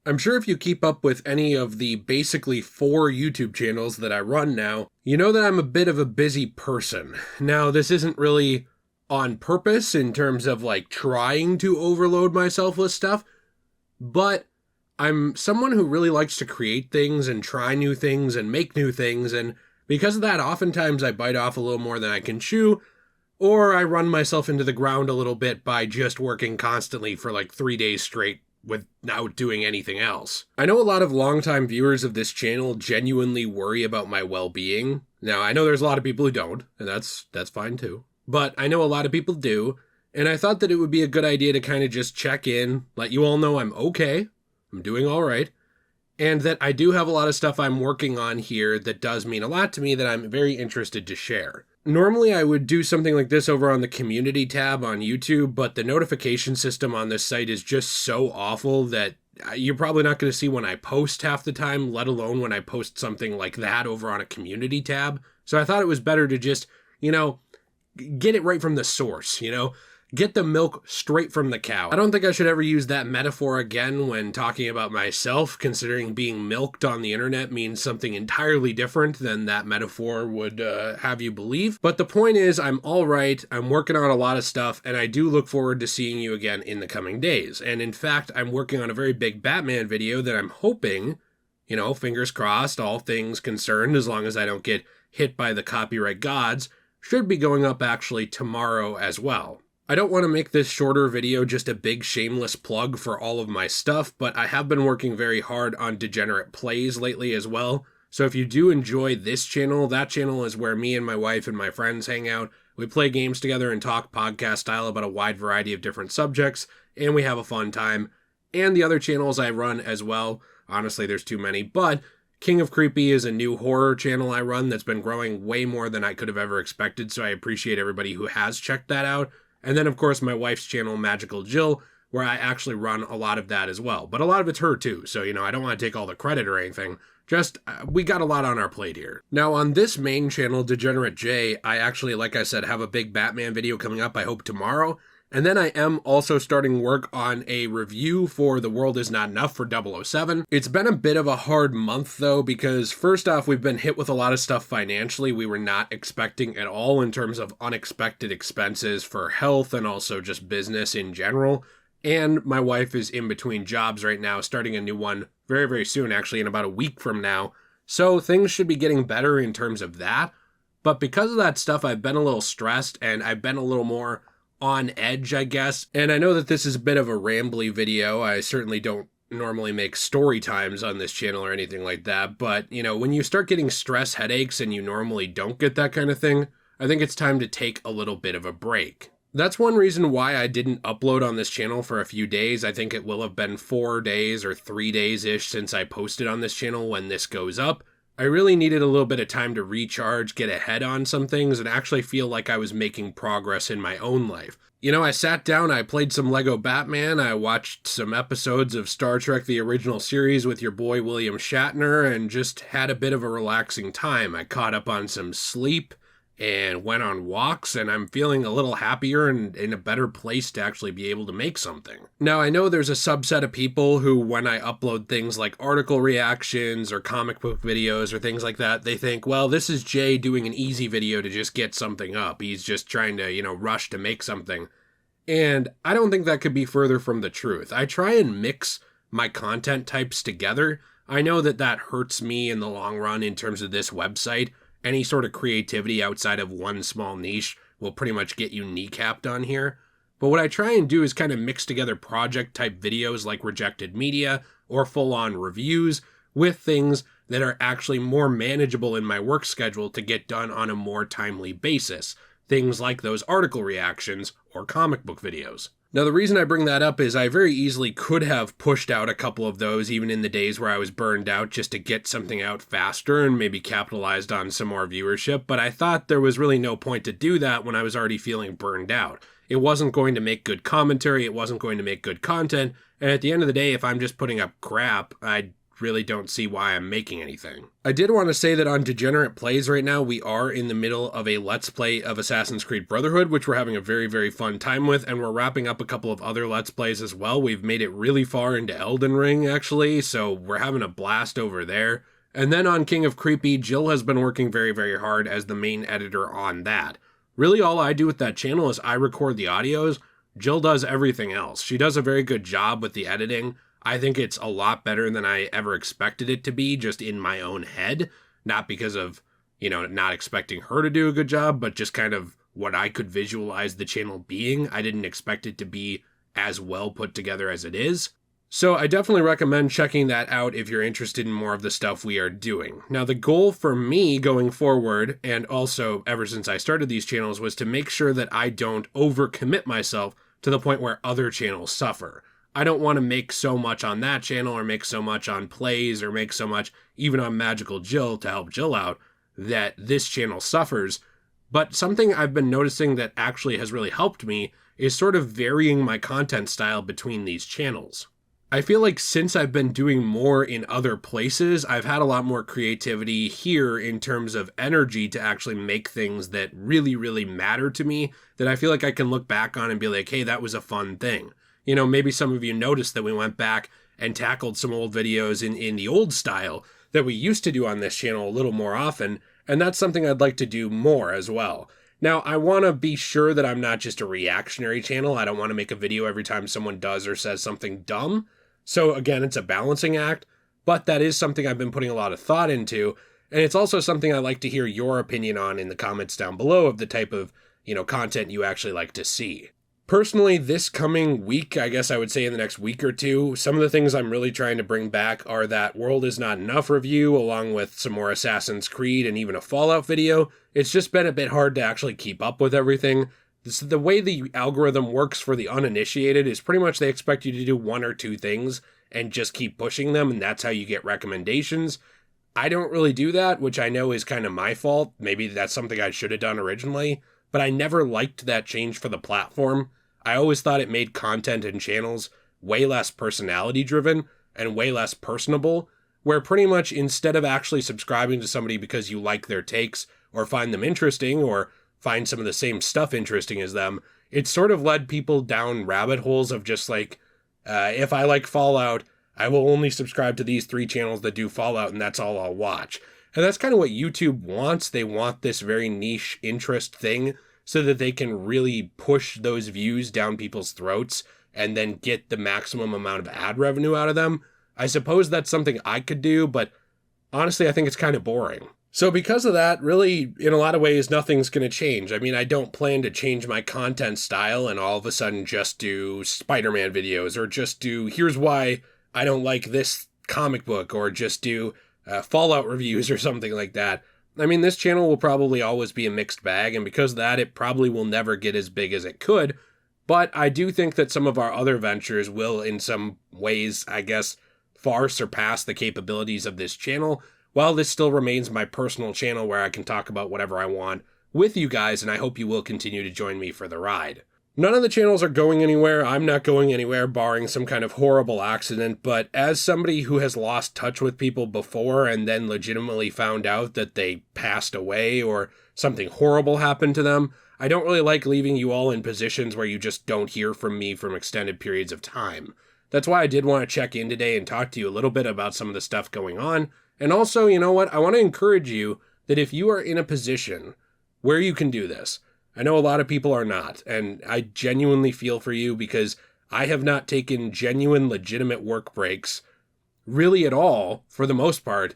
I'm sure if you keep up with any of the basically 4 YouTube channels that I run now, you know that I'm a bit of a busy person. Now, this isn't really on purpose in terms of like trying to overload myself with stuff, but I'm someone who really likes to create things and try new things and make new things, and because of that, oftentimes I bite off a little more than I can chew, or I run myself into the ground a little bit by just working constantly for like 3 days straight without doing anything else. I know a lot of longtime viewers of this channel genuinely worry about my well-being. Now, I know there's a lot of people who don't, and that's fine too. But I know a lot of people do, and I thought that it would be a good idea to kind of just check in, let you all know I'm okay, I'm doing all right, and that I do have a lot of stuff I'm working on here that does mean a lot to me that I'm very interested to share. Normally I would do something like this over on the community tab on YouTube, but the notification system on this site is just so awful that you're probably not going to see when I post half the time, let alone when I post something like that over on a community tab. So I thought it was better to just, get it right from the source, Get the milk straight from the cow. I don't think I should ever use that metaphor again when talking about myself, considering being milked on the internet means something entirely different than that metaphor would have you believe. But the point is, I'm all right, I'm working on a lot of stuff, and I do look forward to seeing you again in the coming days. And in fact, I'm working on a very big Batman video that I'm hoping, fingers crossed, all things concerned, as long as I don't get hit by the copyright gods, should be going up actually tomorrow as well. I don't want to make this shorter video just a big shameless plug for all of my stuff, but I have been working very hard on Degenerate Plays lately as well. So if you do enjoy this channel, that channel is where me and my wife and my friends hang out. We play games together and talk podcast style about a wide variety of different subjects, and we have a fun time. And the other channels I run as well, honestly there's too many, but King of Creepy is a new horror channel I run that's been growing way more than I could have ever expected, so I appreciate everybody who has checked that out. And then, of course, my wife's channel, Magical Jill, where I actually run a lot of that as well. But a lot of it's her, too, so, I don't want to take all the credit or anything. Just, we got a lot on our plate here. Now, on this main channel, Degenerate J, I actually, like I said, have a big Batman video coming up, I hope tomorrow. And then I am also starting work on a review for The World Is Not Enough for 007. It's been a bit of a hard month though, because first off, we've been hit with a lot of stuff financially we were not expecting at all in terms of unexpected expenses for health and also just business in general. And my wife is in between jobs right now, starting a new one very, very soon, actually in about a week from now. So things should be getting better in terms of that. But because of that stuff, I've been a little stressed and I've been a little more on edge, I guess. And I know that this is a bit of a rambly video. I certainly don't normally make story times on this channel or anything like that. But, when you start getting stress headaches and you normally don't get that kind of thing, I think it's time to take a little bit of a break. That's one reason why I didn't upload on this channel for a few days. I think it will have been 4 days or 3 days-ish since I posted on this channel when this goes up. I really needed a little bit of time to recharge, get ahead on some things, and actually feel like I was making progress in my own life. I sat down, I played some Lego Batman, I watched some episodes of Star Trek the original series with your boy William Shatner, and just had a bit of a relaxing time. I caught up on some sleep and went on walks, and I'm feeling a little happier and in a better place to actually be able to make something. Now, I know there's a subset of people who, when I upload things like article reactions or comic book videos or things like that, they think, well, this is Jay doing an easy video to just get something up. He's just trying to, rush to make something. And I don't think that could be further from the truth. I try and mix my content types together. I know that that hurts me in the long run in terms of this website. Any sort of creativity outside of one small niche will pretty much get you kneecapped on here. But what I try and do is kind of mix together project-type videos like Rejected Media or full-on reviews with things that are actually more manageable in my work schedule to get done on a more timely basis. Things like those article reactions or comic book videos. Now, the reason I bring that up is I very easily could have pushed out a couple of those even in the days where I was burned out just to get something out faster and maybe capitalized on some more viewership, but I thought there was really no point to do that when I was already feeling burned out. It wasn't going to make good commentary, it wasn't going to make good content, and at the end of the day, if I'm just putting up crap, I'd really don't see why I'm making anything. I did want to say that on Degenerate Plays right now, we are in the middle of a Let's Play of Assassin's Creed Brotherhood, which we're having a very, very fun time with, and we're wrapping up a couple of other Let's Plays as well. We've made it really far into Elden Ring, actually, so we're having a blast over there. And then on King of Creepy, Jill has been working very, very hard as the main editor on that. Really, all I do with that channel is I record the audios. Jill does everything else. She does a very good job with the editing. I think it's a lot better than I ever expected it to be, just in my own head. Not because of, not expecting her to do a good job, but just kind of what I could visualize the channel being. I didn't expect it to be as well put together as it is. So I definitely recommend checking that out if you're interested in more of the stuff we are doing. Now, the goal for me going forward, and also ever since I started these channels, was to make sure that I don't overcommit myself to the point where other channels suffer. I don't want to make so much on that channel or make so much on Plays or make so much even on Magical Jill to help Jill out that this channel suffers. But something I've been noticing that actually has really helped me is sort of varying my content style between these channels. I feel like since I've been doing more in other places, I've had a lot more creativity here in terms of energy to actually make things that really, really matter to me, that I feel like I can look back on and be like, hey, that was a fun thing. Maybe some of you noticed that we went back and tackled some old videos in the old style that we used to do on this channel a little more often, and that's something I'd like to do more as well. Now, I want to be sure that I'm not just a reactionary channel. I don't want to make a video every time someone does or says something dumb. So again, it's a balancing act, but that is something I've been putting a lot of thought into, and it's also something I'd like to hear your opinion on in the comments down below of the type of, content you actually like to see. Personally, this coming week, I guess I would say in the next week or two, some of the things I'm really trying to bring back are that World Is Not Enough review, along with some more Assassin's Creed and even a Fallout video. It's just been a bit hard to actually keep up with everything. The way the algorithm works for the uninitiated is pretty much they expect you to do one or two things and just keep pushing them, and that's how you get recommendations. I don't really do that, which I know is kind of my fault. Maybe that's something I should have done originally, but I never liked that change for the platform. I always thought it made content and channels way less personality driven and way less personable, where pretty much instead of actually subscribing to somebody because you like their takes or find them interesting or find some of the same stuff interesting as them, it sort of led people down rabbit holes of just like, if I like Fallout, I will only subscribe to these 3 channels that do Fallout and that's all I'll watch. And that's kind of what YouTube wants. They want this very niche interest thing so that they can really push those views down people's throats and then get the maximum amount of ad revenue out of them. I suppose that's something I could do, but honestly, I think it's kind of boring. So because of that, really, in a lot of ways, nothing's going to change. I mean, I don't plan to change my content style and all of a sudden just do Spider-Man videos or just do, here's why I don't like this comic book, or just do Fallout reviews or something like that. I mean, this channel will probably always be a mixed bag, and because of that, it probably will never get as big as it could. But I do think that some of our other ventures will, in some ways, I guess, far surpass the capabilities of this channel, while this still remains my personal channel where I can talk about whatever I want with you guys, and I hope you will continue to join me for the ride. None of the channels are going anywhere. I'm not going anywhere, barring some kind of horrible accident, but as somebody who has lost touch with people before and then legitimately found out that they passed away or something horrible happened to them, I don't really like leaving you all in positions where you just don't hear from me from extended periods of time. That's why I did want to check in today and talk to you a little bit about some of the stuff going on. And also, you know what? I want to encourage you that if you are in a position where you can do this, I know a lot of people are not, and I genuinely feel for you because I have not taken genuine, legitimate work breaks really at all, for the most part,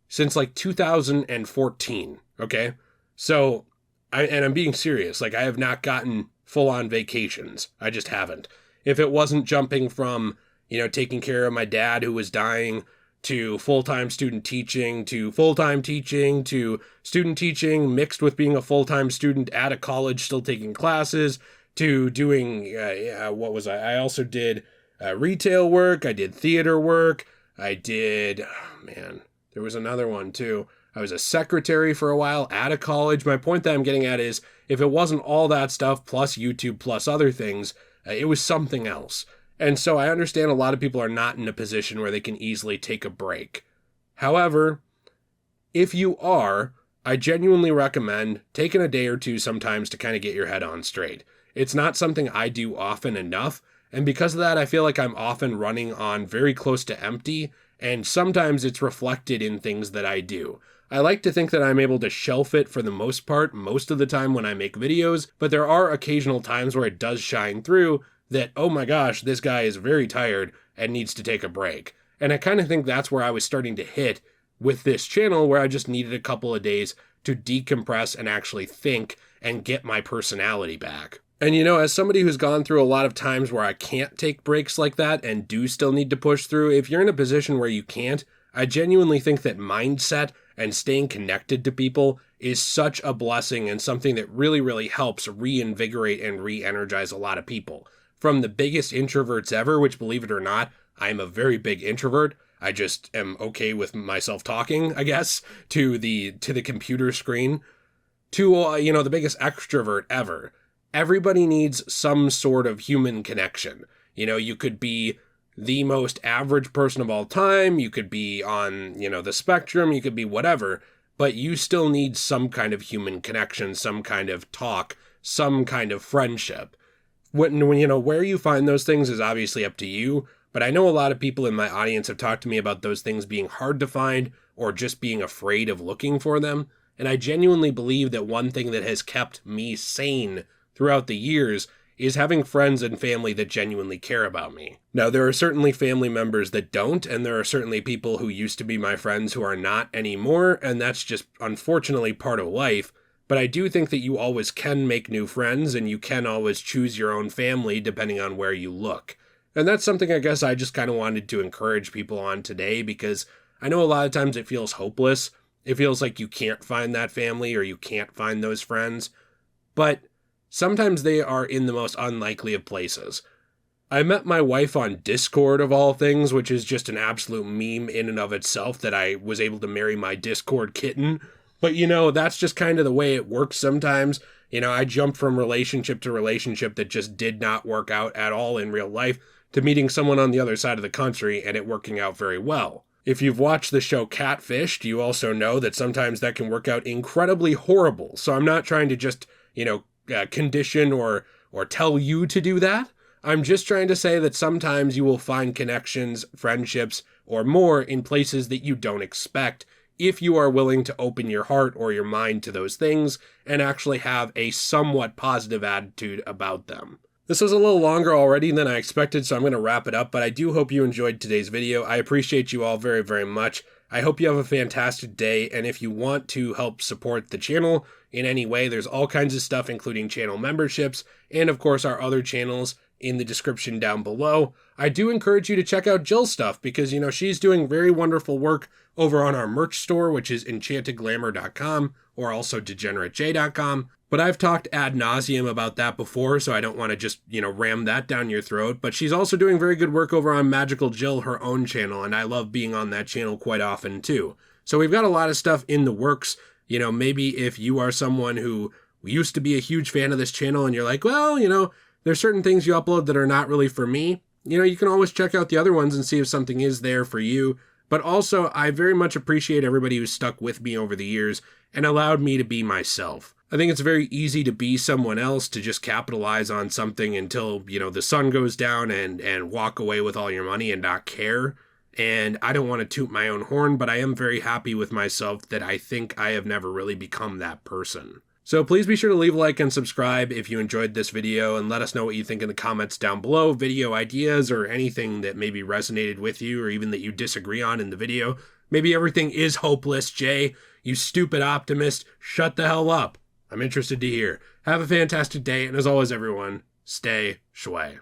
since like 2014, okay? So, I'm being serious. Like, I have not gotten full-on vacations. I just haven't. If it wasn't jumping from, taking care of my dad who was dying, to full-time student teaching, to full-time teaching, to student teaching mixed with being a full-time student at a college still taking classes, to doing, I also did retail work, I did theater work, there was another one too. I was a secretary for a while at a college. My point that I'm getting at is, if it wasn't all that stuff plus YouTube plus other things, it was something else. And so I understand a lot of people are not in a position where they can easily take a break. However, if you are, I genuinely recommend taking a day or two sometimes to kind of get your head on straight. It's not something I do often enough, and because of that, I feel like I'm often running on very close to empty, and sometimes it's reflected in things that I do. I like to think that I'm able to shelf it for the most part, most of the time when I make videos, but there are occasional times where it does shine through that, oh my gosh, this guy is very tired and needs to take a break. And I kind of think that's where I was starting to hit with this channel, where I just needed a couple of days to decompress and actually think and get my personality back. And as somebody who's gone through a lot of times where I can't take breaks like that and do still need to push through, if you're in a position where you can't, I genuinely think that mindset and staying connected to people is such a blessing and something that really, really helps reinvigorate and re-energize a lot of people. From the biggest introverts ever, which, believe it or not, I'm a very big introvert. I just am okay with myself talking, I guess, to the computer screen, to the biggest extrovert ever. Everybody needs some sort of human connection. You could be the most average person of all time, you could be on, the spectrum, you could be whatever, but you still need some kind of human connection, some kind of talk, some kind of friendship. When where you find those things is obviously up to you, but I know a lot of people in my audience have talked to me about those things being hard to find or just being afraid of looking for them, and I genuinely believe that one thing that has kept me sane throughout the years is having friends and family that genuinely care about me. Now, there are certainly family members that don't, and there are certainly people who used to be my friends who are not anymore, and that's just unfortunately part of life. But I do think that you always can make new friends, and you can always choose your own family depending on where you look. And that's something I guess I just kind of wanted to encourage people on today, because I know a lot of times it feels hopeless. It feels like you can't find that family or you can't find those friends. But sometimes they are in the most unlikely of places. I met my wife on Discord, of all things, which is just an absolute meme in and of itself that I was able to marry my Discord kitten. But, that's just kind of the way it works sometimes. I jumped from relationship to relationship that just did not work out at all in real life to meeting someone on the other side of the country and it working out very well. If you've watched the show Catfished, you also know that sometimes that can work out incredibly horrible. So I'm not trying to just, condition or tell you to do that. I'm just trying to say that sometimes you will find connections, friendships, or more in places that you don't expect if you are willing to open your heart or your mind to those things and actually have a somewhat positive attitude about them. This was a little longer already than I expected, so I'm going to wrap it up, but I do hope you enjoyed today's video. I appreciate you all very, very much. I hope you have a fantastic day, and if you want to help support the channel in any way, there's all kinds of stuff, including channel memberships, and of course our other channels in the description down below. I do encourage you to check out Jill's stuff, because, she's doing very wonderful work over on our merch store, which is enchantedglamour.com, or also degeneratej.com. But I've talked ad nauseum about that before, so I don't want to just, ram that down your throat. But she's also doing very good work over on Magical Jill, her own channel, and I love being on that channel quite often too. So we've got a lot of stuff in the works. Maybe if you are someone who used to be a huge fan of this channel and you're like, well, there's certain things you upload that are not really for me, you can always check out the other ones and see if something is there for you. But also, I very much appreciate everybody who's stuck with me over the years and allowed me to be myself. I think it's very easy to be someone else, to just capitalize on something until, the sun goes down and walk away with all your money and not care. And I don't want to toot my own horn, but I am very happy with myself that I think I have never really become that person. So please be sure to leave a like and subscribe if you enjoyed this video, and let us know what you think in the comments down below, video ideas or anything that maybe resonated with you or even that you disagree on in the video. Maybe everything is hopeless, Jay. You stupid optimist. Shut the hell up. I'm interested to hear. Have a fantastic day, and as always, everyone, stay shui.